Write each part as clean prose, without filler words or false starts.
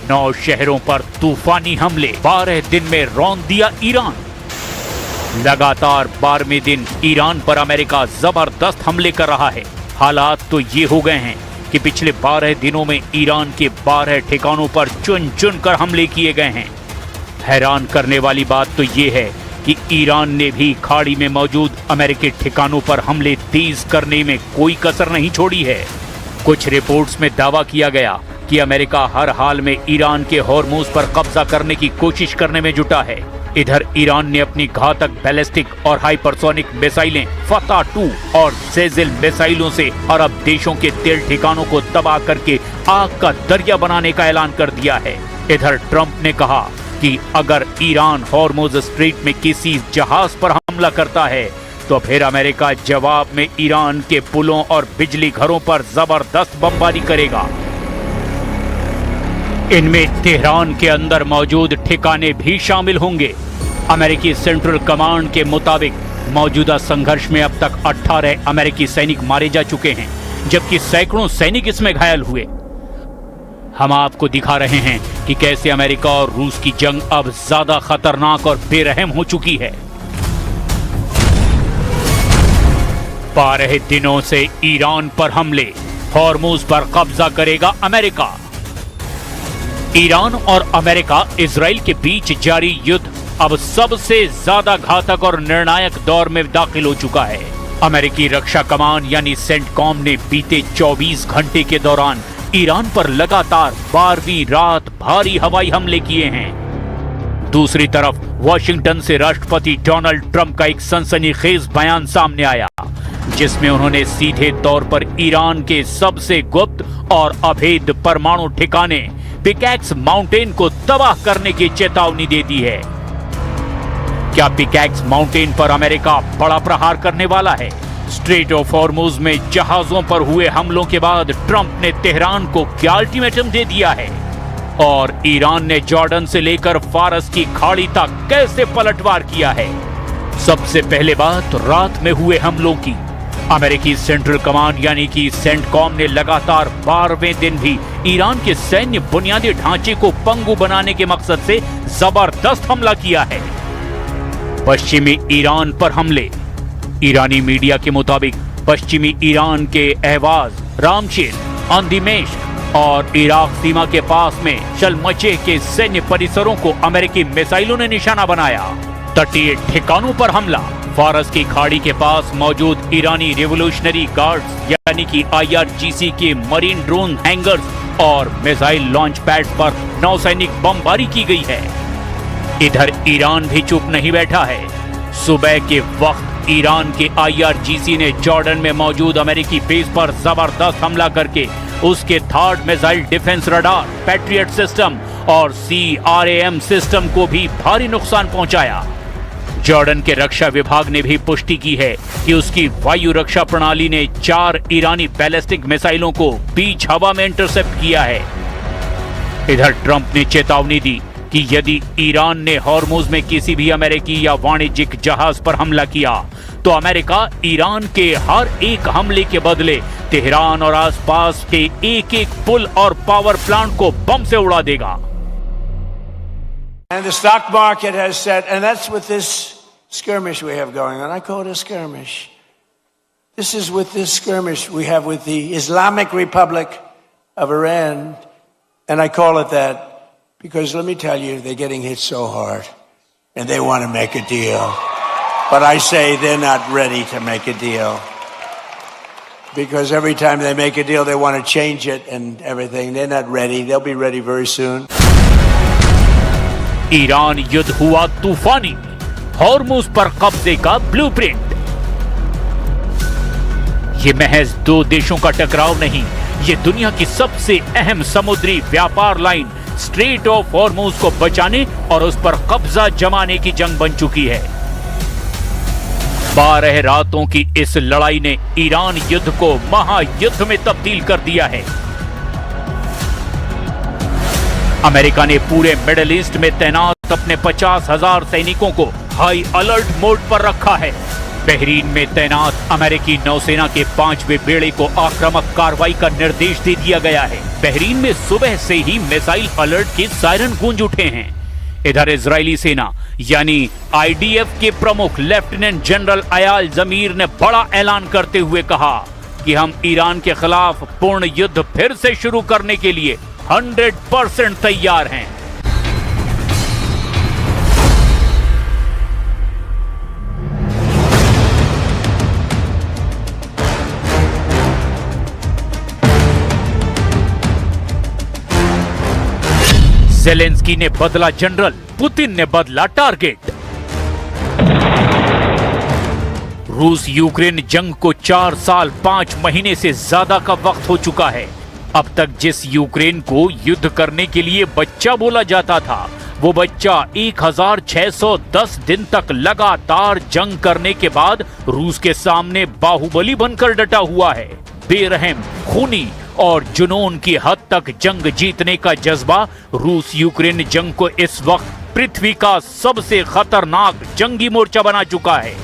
9 शहरों पर तूफानी हमले, 12 दिन में रौंद दिया ईरान। लगातार 12वें दिन ईरान पर अमेरिका जबरदस्त हमले कर रहा है। हालात तो ये हो गए हैं कि पिछले 12 दिनों में ईरान के 12 ठिकानों पर चुन चुन कर हमले किए गए हैं। हैरान करने वाली बात तो ये है कि ईरान ने भी खाड़ी में मौजूद अमेरिकी ठिकानों पर हमले तेज करने में कोई कसर नहीं छोड़ी है। कुछ रिपोर्ट्स में दावा किया गया कि अमेरिका हर हाल में ईरान के हॉर्मुज पर कब्जा करने की कोशिश करने में जुटा है। इधर ईरान ने अपनी घातक बैलिस्टिक और हाइपरसोनिक मिसाइलें फतह 2 और सेजिल मिसाइलों से अरब देशों के तेल ठिकानों को तबाह करके आग का दरिया बनाने का ऐलान कर दिया है। इधर ट्रंप ने कहा कि अगर ईरान हॉर्मुज स्ट्रेट में किसी जहाज पर हमला करता है तो फिर अमेरिका जवाब में ईरान के पुलों और बिजली घरों पर जबरदस्त बमबारी करेगा। इनमें तेहरान के अंदर मौजूद ठिकाने भी शामिल होंगे। अमेरिकी सेंट्रल कमांड के मुताबिक मौजूदा संघर्ष में अब तक 18 अमेरिकी सैनिक मारे जा चुके हैं, जबकि सैकड़ों सैनिक इसमें घायल हुए। हम आपको दिखा रहे हैं कि कैसे अमेरिका और रूस की जंग अब ज्यादा खतरनाक और बेरहम हो चुकी है। 12 दिनों से ईरान पर हमले, हॉर्मुज पर कब्जा करेगा अमेरिका। ईरान और अमेरिका इजराइल के बीच जारी युद्ध अब सबसे ज्यादा घातक और निर्णायक दौर में दाखिल हो चुका है। अमेरिकी रक्षा कमान यानी सेंटकॉम ने बीते 24 घंटे के दौरान ईरान पर लगातार 12वीं रात भारी हवाई हमले किए हैं। दूसरी तरफ वॉशिंगटन से राष्ट्रपति डोनाल्ड ट्रंप का एक सनसनीखेज बयान सामने आया, जिसमें उन्होंने सीधे तौर पर ईरान के सबसे गुप्त और अभेद परमाणु ठिकाने पिकैक्स माउंटेन को तबाह करने की चेतावनी दे दी है। क्या पिकैक्स माउंटेन पर अमेरिका बड़ा प्रहार करने वाला है? स्ट्रेट ऑफ हॉर्मुज में जहाजों पर हुए हमलों के बाद ट्रंप ने तेहरान को क्या अल्टीमेटम दे दिया है? और ईरान ने जॉर्डन से लेकर फारस की खाड़ी तक कैसे पलटवार किया है? सबसे पहले बात रात में हुए हमलों की। अमेरिकी सेंट्रल कमांड यानी कि सेंटकॉम ने लगातार 12वें दिन भी ईरान के सैन्य बुनियादी ढांचे को पंगु बनाने के मकसद से जबरदस्त हमला किया है। पश्चिमी ईरान पर हमले। ईरानी मीडिया के मुताबिक पश्चिमी ईरान के अहवाज, रामशेर, अंदिमेश्क और इराक सीमा के पास में शलमचे के सैन्य परिसरों को अमेरिकी मिसाइलों ने निशाना बनाया। तटीय ठिकानों पर हमला। फारस की खाड़ी के पास मौजूद ईरानी रिवोल्यूशनरी गार्ड्स यानी कि IRGC के मरीन ड्रोन हैंगर्स और मिसाइल लॉन्च पैड पर नौसैनिक बमबारी की गई है। इधर ईरान भी चुप नहीं बैठा है। सुबह के वक्त ईरान के IRGC ने जॉर्डन में मौजूद अमेरिकी बेस पर जबरदस्त हमला करके उसके third missile defence radar, patriot system और CRAM सिस्टम को भी भारी नुकसान पहुंचाया। जॉर्डन के रक्षा विभाग ने भी पुष्टि की है कि उसकी वायु रक्षा प्रणाली ने 4 ईरानी बैलिस्टिक मिसाइलों को बीच हवा में इंटरसेप्ट किया है। इधर ट्रंप ने चेतावनी दी कि यदि ईरान ने हॉर्मुज में किसी भी अमेरिकी या वाणिज्यिक जहाज पर हमला किया तो अमेरिका ईरान के हर एक हमले के बदले तेहरान और आसपास के एक एक पुल और पावर प्लांट को बम से उड़ा देगा। And the stock market has said, and that's with this skirmish we have going on. I call it a skirmish. This is with this skirmish we have with the Islamic Republic of Iran, and I call it that because let me tell you, they're getting hit so hard, and they want to make a deal. But I say they're not ready to make a deal. Because every time they make a deal, they want to change it and everything. They're not ready. They'll be ready very soon. Iran युद्ध हुआ तूफानी, Hormuz पर कब्जे का blueprint. ये महज 2 देशों का टकराव नहीं, ये दुनिया की सबसे अहम समुद्री व्यापार लाइन स्ट्रेट ऑफ हॉर्मुज को बचाने और उस पर कब्जा जमाने की जंग बन चुकी है। 12 रातों की इस लड़ाई ने ईरान युद्ध को महायुद्ध में तब्दील कर दिया है। अमेरिका ने पूरे मिडिल ईस्ट में तैनात अपने 50,000 सैनिकों को हाई अलर्ट मोड पर रखा है। बहरीन में तैनात अमेरिकी नौसेना के 5वें बेड़े को आक्रामक कार्रवाई का निर्देश दे दिया गया है। बहरीन में सुबह से ही मिसाइल अलर्ट के सायरन गूंज उठे हैं। इधर इजरायली सेना यानी IDF के प्रमुख लेफ्टिनेंट जनरल अयाल जमीर ने बड़ा ऐलान करते हुए कहा कि हम ईरान के खिलाफ पूर्ण युद्ध फिर से शुरू करने के लिए 100% तैयार हैं। ज़ेलेंस्की ने बदला जनरल, पुतिन ने बदला टारगेट। रूस यूक्रेन जंग को 4 साल 5 महीने से ज्यादा का वक्त हो चुका है। अब तक जिस यूक्रेन को युद्ध करने के लिए बच्चा बोला जाता था, वो बच्चा 1610 दिन तक लगातार जंग करने के बाद रूस के सामने बाहुबली बनकर डटा हुआ है। बेरहम, खूनी और जुनून की हद तक जंग जीतने का जज्बा रूस यूक्रेन जंग को इस वक्त पृथ्वी का सबसे खतरनाक जंगी मोर्चा बना चुका है।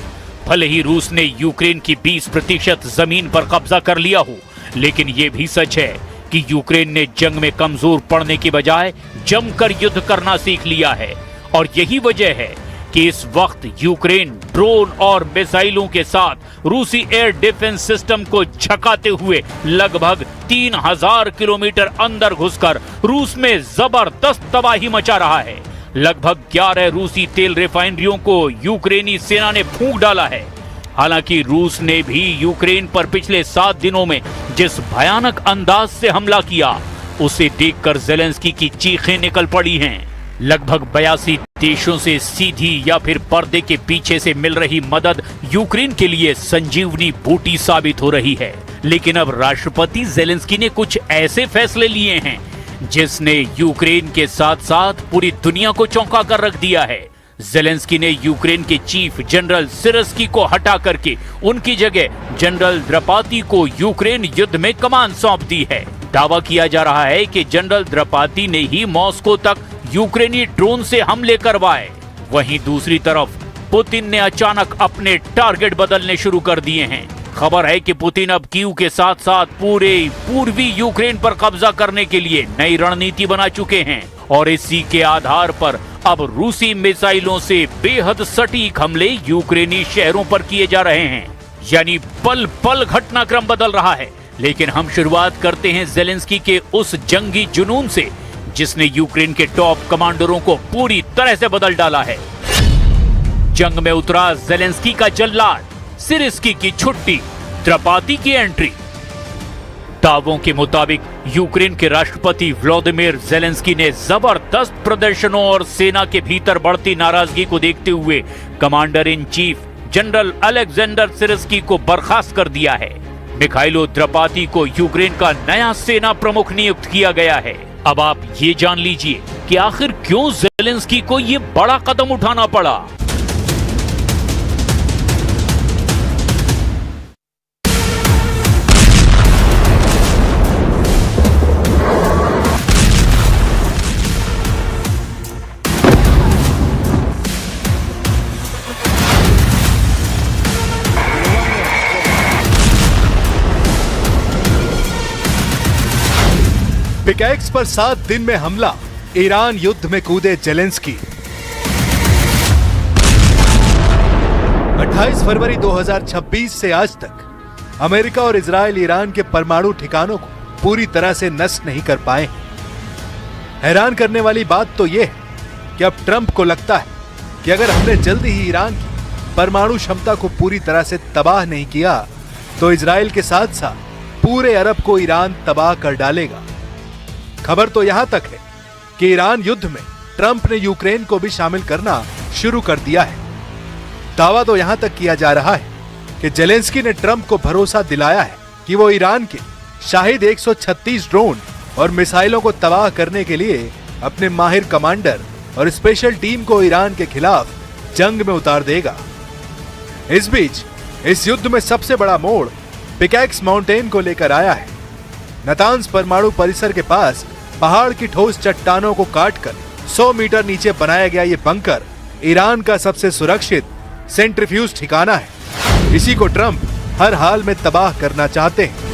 भले ही रूस ने यूक्रेन की 20% जमीन पर कब्जा कर लिया हो, लेकिन यह भी सच है कि यूक्रेन ने जंग में कमजोर पड़ने की बजाय जमकर युद्ध करना सीख लिया है। और यही वजह है कि इस वक्त यूक्रेन ड्रोन और मिसाइलों के साथ रूसी एयर डिफेंस सिस्टम को झकाते हुए लगभग 3000 किलोमीटर अंदर घुसकर रूस में जबरदस्त तबाही मचा रहा है। लगभग 11 रूसी तेल रिफाइनरियों को यूक्रेनी सेना ने फूंक डाला है। हालांकि रूस ने भी यूक्रेन पर पिछले 7 दिनों में जिस भयानक अंदाज से हमला किया, उसे देखकर ज़ेलेंस्की की चीखें निकल पड़ी हैं। लगभग 82 देशों से सीधी या फिर पर्दे के पीछे से मिल रही मदद यूक्रेन के लिए संजीवनी बूटी साबित हो रही है। लेकिन अब राष्ट्रपति ज़ेलेंस्की ने कुछ ऐसे फैसले लिए हैं जिसने यूक्रेन के साथ साथ पूरी दुनिया को चौंका कर रख दिया है। ज़ेलेंस्की ने यूक्रेन के चीफ जनरल सिरस्की को हटा करके उनकी जगह जनरल द्रपाती को यूक्रेन युद्ध में कमान सौंप दी है। दावा किया जा रहा है कि जनरल द्रपाती ने ही मॉस्को तक यूक्रेनी ड्रोन से हमले करवाए। वहीं दूसरी तरफ पुतिन ने अचानक अपने टारगेट बदलने शुरू कर दिए हैं। खबर है कि पुतिन अब कीव के साथ साथ पूरे पूर्वी यूक्रेन पर कब्जा करने के लिए नई रणनीति बना चुके हैं और इसी के आधार पर अब रूसी मिसाइलों से बेहद सटीक हमले यूक्रेनी शहरों पर किए जा रहे हैं। यानी पल पल घटनाक्रम बदल रहा है। लेकिन हम शुरुआत करते हैं ज़ेलेंस्की के उस जंगी जुनून से जिसने यूक्रेन के टॉप कमांडरों को पूरी तरह से बदल डाला है। जंग में उतरा ज़ेलेंस्की का जल्लाद, सिरस्की की छुट्टी, द्रपाती की एंट्री। दावों के मुताबिक यूक्रेन के राष्ट्रपति व्लादिमीर ज़ेलेंस्की ने जबरदस्त प्रदर्शनों और सेना के भीतर बढ़ती नाराजगी को देखते हुए commander in chief general Alexander Syrskyi को बर्खास्त कर दिया है। मिखाइलो द्रपाती को यूक्रेन का नया सेना प्रमुख नियुक्त किया गया है। अब आप ये जान लीजिए कि आखिर क्यों ज़ेलेंस्की को ये बड़ा कदम उठाना पड़ा। पिकैक्स पर 7 दिन में हमला, ईरान युद्ध में कूदे ज़ेलेंस्की। 28 फरवरी 2026 से आज तक अमेरिका और इजराइल ईरान के परमाणु ठिकानों को पूरी तरह से नष्ट नहीं कर पाए। हैरान करने वाली बात तो यह है कि अब ट्रंप को लगता है कि अगर हमने जल्दी ही ईरान की परमाणु क्षमता को पूरी तरह से तबाह नहीं किया तो इजराइल के साथ साथ पूरे अरब को ईरान तबाह कर डालेगा। खबर तो यहां तक है कि ईरान युद्ध में ट्रंप ने यूक्रेन को भी शामिल करना शुरू कर दिया है। दावा तो यहां तक किया जा रहा है कि ज़ेलेंस्की ने ट्रंप को भरोसा दिलाया है कि वो ईरान के शाहिद 136 ड्रोन और मिसाइलों को तबाह करने के लिए अपने माहिर कमांडर और स्पेशल टीम को ईरान के खिलाफ जंग में उतार देगा। इस बीच इस युद्ध में सबसे बड़ा मोड़ पिकैक्स माउंटेन को लेकर आया है। नातान्ज परमाणु परिसर के पास पहाड़ की ठोस चट्टानों को काटकर 100 मीटर नीचे बनाया गया ये बंकर ईरान का सबसे सुरक्षित सेंट्रीफ्यूज ठिकाना है। इसी को ट्रंप हर हाल में तबाह करना चाहते हैं।